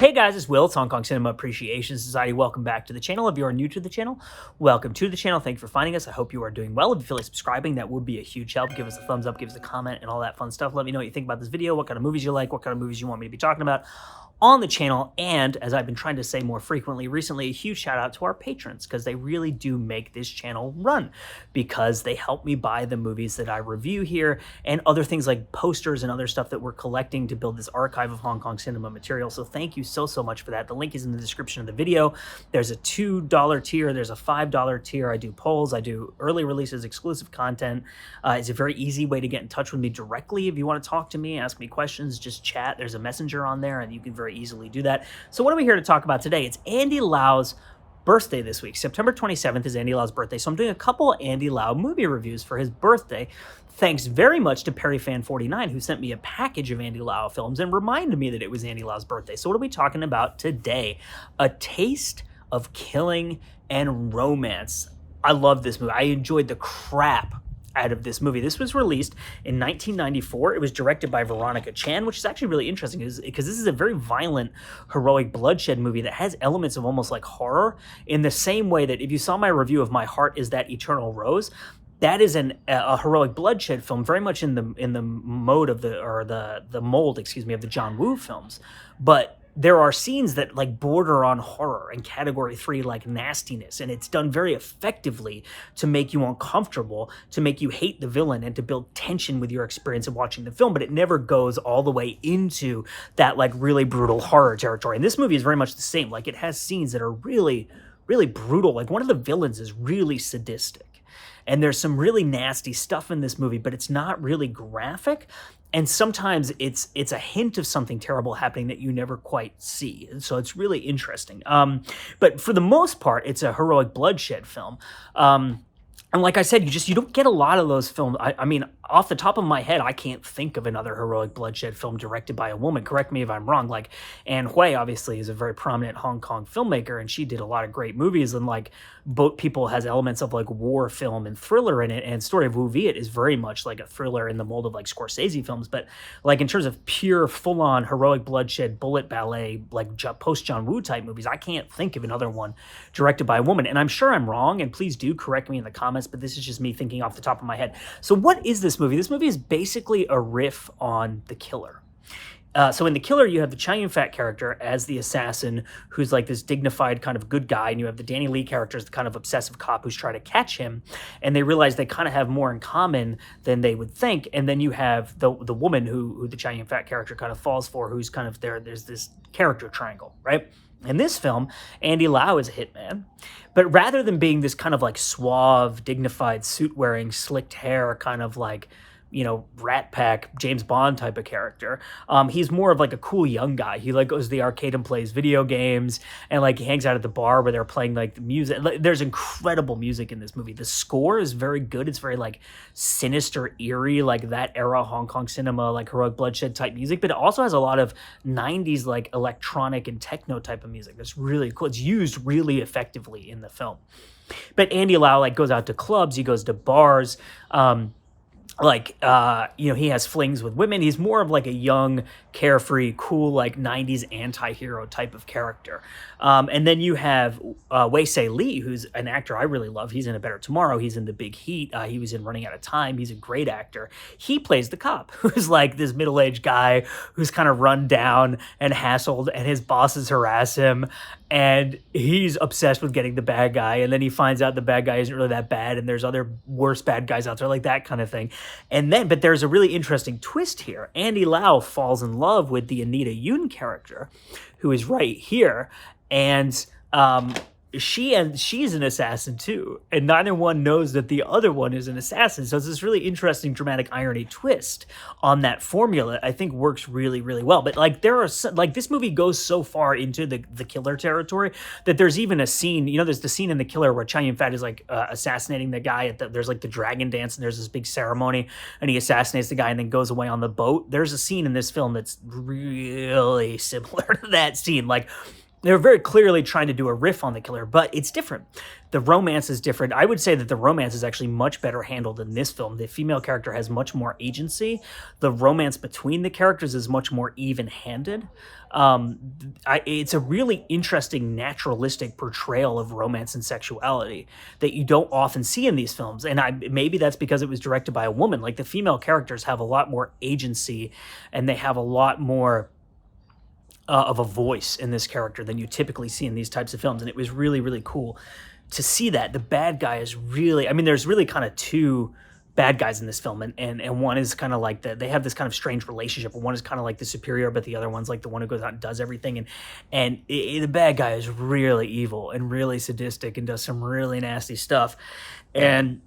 Hey guys, it's Will. It's Hong Kong Cinema Appreciation Society. Welcome back to the channel. If you are new to the channel, welcome to the channel. Thank you for finding us. I hope you are doing well. If you feel like subscribing, that would be a huge help. Give us a thumbs up, give us a comment, and all that fun stuff. Let me know what you think about this video, what kind of movies you like, what kind of movies you want me to be talking about on the channel. And as I've been trying to say more frequently recently, a huge shout out to our patrons, because they really do make this channel run, because they help me buy the movies that I review here and other things like posters and other stuff that we're collecting to build this archive of Hong Kong cinema material. So thank you so much for that. The link is in the description of the video. There's a $2 tier, there's a $5 tier. I do polls, I do early releases, exclusive content. It's a very easy way to get in touch with me directly. If you want to talk to me, ask me questions, just chat. There's a messenger on there and you can very easily do that. So what are we here to talk about today? It's Andy Lau's birthday this week. September 27th is Andy Lau's birthday. So I'm doing a couple Andy Lau movie reviews for his birthday. Thanks very much to PerryFan49, who sent me a package of Andy Lau films and reminded me that it was Andy Lau's birthday. So what are we talking about today? A Taste of Killing and Romance. I love this movie. I enjoyed the crap out of this movie. This was released in 1994. It was directed by Veronica Chan, which is actually really interesting because this is a very violent, heroic bloodshed movie that has elements of almost like horror, in the same way that if you saw my review of My Heart Is That Eternal Rose, that is a heroic bloodshed film, very much in the mode of the mold, excuse me, of the John Woo films. But there are scenes that like border on horror and category 3 like nastiness, and it's done very effectively to make you uncomfortable, to make you hate the villain, and to build tension with your experience of watching the film. But it never goes all the way into that like really brutal horror territory. And this movie is very much the same. Like, it has scenes that are really, really brutal. Like, one of the villains is really sadistic, and there's some really nasty stuff in this movie, but it's not really graphic. And sometimes it's a hint of something terrible happening that you never quite see. And so it's really interesting. But for the most part, it's a heroic bloodshed film. And like I said, you don't get a lot of those films. I mean, off the top of my head, I can't think of another heroic bloodshed film directed by a woman. Correct me if I'm wrong. Like, Anne Hui obviously is a very prominent Hong Kong filmmaker, and she did a lot of great movies. And like, Boat People has elements of like war film and thriller in it. And Story of Wu Viet is very much like a thriller in the mold of like Scorsese films. But like, in terms of pure full-on heroic bloodshed, bullet ballet, like post John Woo type movies, I can't think of another one directed by a woman. And I'm sure I'm wrong, and please do correct me in the comments, but this is just me thinking off the top of my head. So what is this movie? This movie is basically a riff on The Killer. So in The Killer, you have the Chow Yun-fat character as the assassin, who's like this dignified kind of good guy, and you have the Danny Lee character as the kind of obsessive cop who's trying to catch him, and they realize they kind of have more in common than they would think. And then you have the woman who the Chow Yun-fat character kind of falls for, who's kind of there's this character triangle, right? In this film, Andy Lau is a hitman, but rather than being this kind of like suave, dignified, suit-wearing, slicked hair, kind of like, you know, Rat Pack, James Bond type of character, he's more of like a cool young guy. He like goes to the arcade and plays video games, and like he hangs out at the bar where they're playing like the music. There's incredible music in this movie. The score is very good. It's very like sinister, eerie, like that era Hong Kong cinema, like heroic bloodshed type music, but it also has a lot of 90s like electronic and techno type of music. That's really cool. It's used really effectively in the film. But Andy Lau like goes out to clubs, he goes to bars, you know, he has flings with women. He's more of like a young, carefree, cool, like 90s anti-hero type of character. And then you have Wei Se Lee, who's an actor I really love. He's in A Better Tomorrow. He's in The Big Heat. He was in Running Out of Time. He's a great actor. He plays the cop, who's like this middle-aged guy who's kind of run down and hassled, and his bosses harass him, and he's obsessed with getting the bad guy. And then he finds out the bad guy isn't really that bad, and there's other worse bad guys out there, like that kind of thing. And then, but there's a really interesting twist here. Andy Lau falls in love with the Anita Yuen character, who is right here, and she's an assassin too, and neither one knows that the other one is an assassin. So it's this really interesting dramatic irony twist on that formula. I think works really, really well. But like, there are like, this movie goes so far into the Killer territory that there's even a scene, you know, there's the scene in The Killer where Chow Yun-fat is like assassinating the guy there's like the dragon dance, and there's this big ceremony, and he assassinates the guy and then goes away on the boat. There's a scene in this film that's really similar to that scene. Like, they're very clearly trying to do a riff on the killer, but it's different. The romance is different. I would say that the romance is actually much better handled in this film. The female character has much more agency. The romance between the characters is much more even-handed. It's a really interesting, naturalistic portrayal of romance and sexuality that you don't often see in these films. And maybe that's because it was directed by a woman. Like, the female characters have a lot more agency, and they have a lot more of a voice in this character than you typically see in these types of films. And it was really, really cool to see that. The bad guy is really, I mean, there's really kind of two bad guys in this film, and one is kind of like they have this kind of strange relationship. One is kind of like the superior, but the other one's like the one who goes out and does everything. And the bad guy is really evil and really sadistic and does some really nasty stuff. And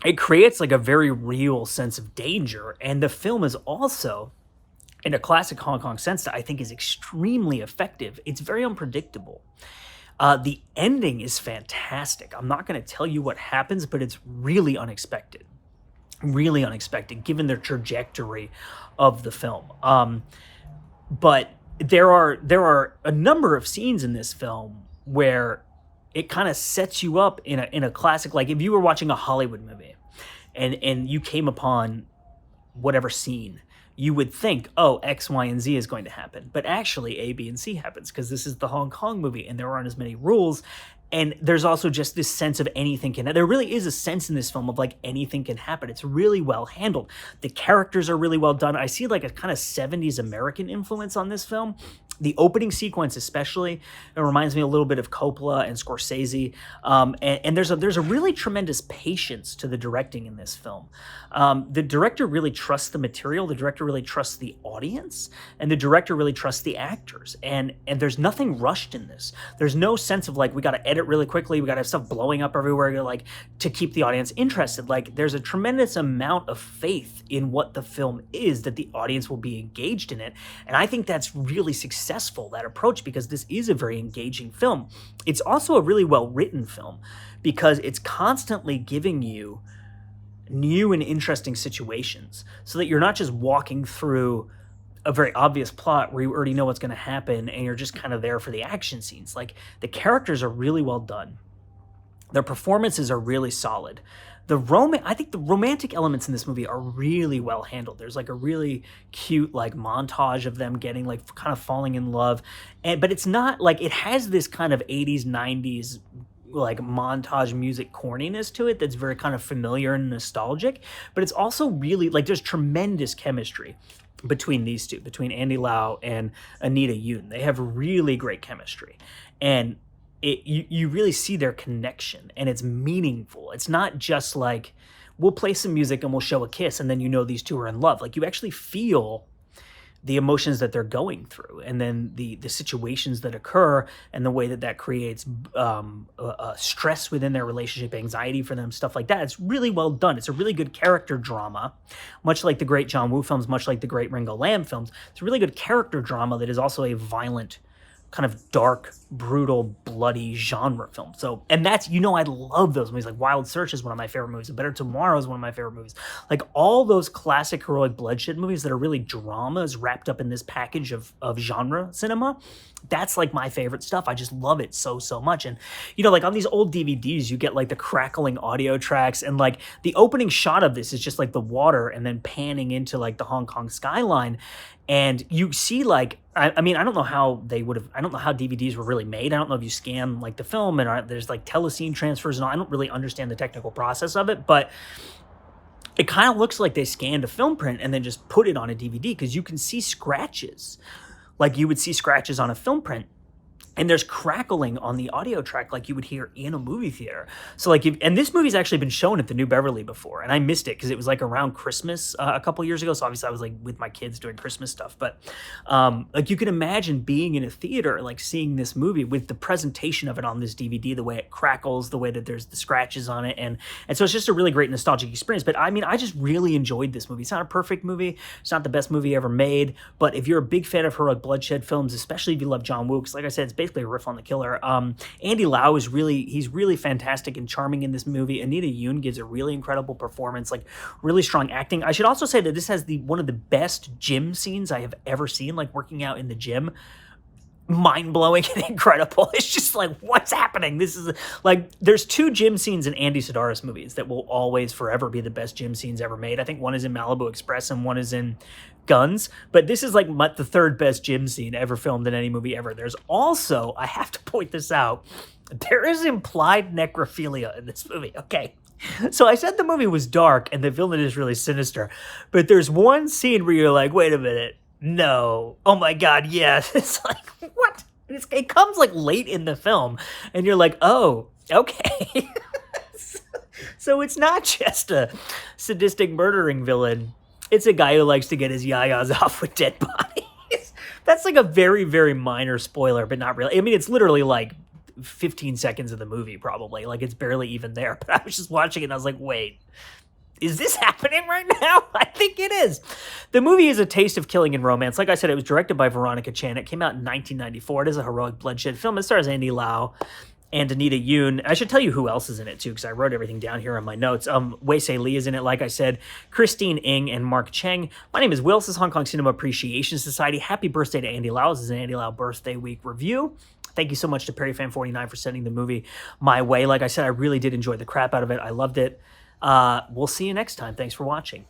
it creates like a very real sense of danger. And the film is also, in a classic Hong Kong sense, that I think is extremely effective. It's very unpredictable. The ending is fantastic. I'm not going to tell you what happens, but it's really unexpected. Really unexpected, given the trajectory of the film. But there are a number of scenes in this film where it kind of sets you up in a classic, like if you were watching a Hollywood movie and you came upon whatever scene, you would think, oh, X, Y, and Z is going to happen. But actually, A, B, and C happens because this is the Hong Kong movie and there aren't as many rules. And there's also just this sense of anything can, there really is a sense in this film of like anything can happen. It's really well handled. The characters are really well done. I see like a kind of 70s American influence on this film. The opening sequence especially, it reminds me a little bit of Coppola and Scorsese. And there's a really tremendous patience to the directing in this film. The director really trusts the material. The director really trusts the audience. And the director really trusts the actors. And there's nothing rushed in this. There's no sense of like, we got to edit really quickly. We got to have stuff blowing up everywhere, like to keep the audience interested. Like, there's a tremendous amount of faith in what the film is, that the audience will be engaged in it. And I think that's really successful, that approach, because this is a very engaging film. It's also a really well-written film because it's constantly giving you new and interesting situations so that you're not just walking through a very obvious plot where you already know what's going to happen and you're just kind of there for the action scenes. Like, the characters are really well done. Their performances are really solid. I think the romantic elements in this movie are really well handled. There's like a really cute like montage of them getting like kind of falling in love. But it's not like, it has this kind of 80s, 90s like montage music corniness to it that's very kind of familiar and nostalgic. But it's also really like, there's tremendous chemistry between these two, between Andy Lau and Anita Yoon. They have really great chemistry. And you really see their connection, and it's meaningful. It's not just like, we'll play some music and we'll show a kiss and then you know these two are in love. Like, you actually feel the emotions that they're going through, and then the situations that occur, and the way that creates stress within their relationship, anxiety for them, stuff like that. It's really well done. It's a really good character drama, much like the great John Woo films, much like the great Ringo Lam films. It's a really good character drama that is also a violent, kind of dark, brutal, bloody genre film. So, and that's, I love those movies. Like Wild Search is one of my favorite movies. A Better Tomorrow is one of my favorite movies. Like, all those classic heroic bloodshed movies that are really dramas wrapped up in this package of genre cinema. That's like my favorite stuff. I just love it so much. And, like on these old DVDs, you get like the crackling audio tracks, and like the opening shot of this is just like the water and then panning into like the Hong Kong skyline. And you see like, I don't know how I don't know how DVDs were really made. I don't know if you scan like the film and there's like telecine transfers and all. I don't really understand the technical process of it, but it kind of looks like they scanned a film print and then just put it on a DVD, because you can see scratches like you would see scratches on a film print. And there's crackling on the audio track like you would hear in a movie theater. So like, and this movie's actually been shown at the New Beverly before, and I missed it because it was like around Christmas a couple years ago. So obviously I was like with my kids doing Christmas stuff. But like, you can imagine being in a theater, like seeing this movie with the presentation of it on this DVD, the way it crackles, the way that there's the scratches on it. And so it's just a really great nostalgic experience. But I just really enjoyed this movie. It's not a perfect movie. It's not the best movie ever made. But if you're a big fan of heroic bloodshed films, especially if you love John Woo, because like I said, it's basically a riff on the killer. Andy Lau is he's really fantastic and charming in this movie. Anita Yoon gives a really incredible performance, like really strong acting. I should also say that this has one of the best gym scenes I have ever seen, like working out in the gym. mind-blowing and incredible. It's just like, what's happening? This is like, there's 2 gym scenes in Andy Sidaris movies that will always forever be the best gym scenes ever made. I think one is in Malibu Express and one is in Guns, but this is like the 3rd best gym scene ever filmed in any movie ever. There's also, I have to point this out, there is implied necrophilia in this movie. Okay. So I said the movie was dark and the villain is really sinister, but there's one scene where you're like, wait a minute. No. Oh my God, yes. It's like, what? It comes like late in the film, and you're like, oh, okay. So it's not just a sadistic murdering villain. It's a guy who likes to get his yayas off with dead bodies. That's like a very, very minor spoiler, but not really. I mean, it's literally like 15 seconds of the movie, probably. Like, it's barely even there. But I was just watching it, and I was like, wait. Is this happening right now? I think it is. The movie is a taste of killing and romance. Like I said, it was directed by Veronica Chan. It came out in 1994. It is a heroic bloodshed film. It stars Andy Lau and Anita Yoon. I should tell you who else is in it, too, because I wrote everything down here on my notes. Wei-Se Lee is in it, like I said. Christine Ng and Mark Cheng. My name is Will. This is Hong Kong Cinema Appreciation Society. Happy birthday to Andy Lau. This is an Andy Lau Birthday Week review. Thank you so much to PerryFan49 for sending the movie my way. Like I said, I really did enjoy the crap out of it. I loved it. We'll see you next time. Thanks for watching.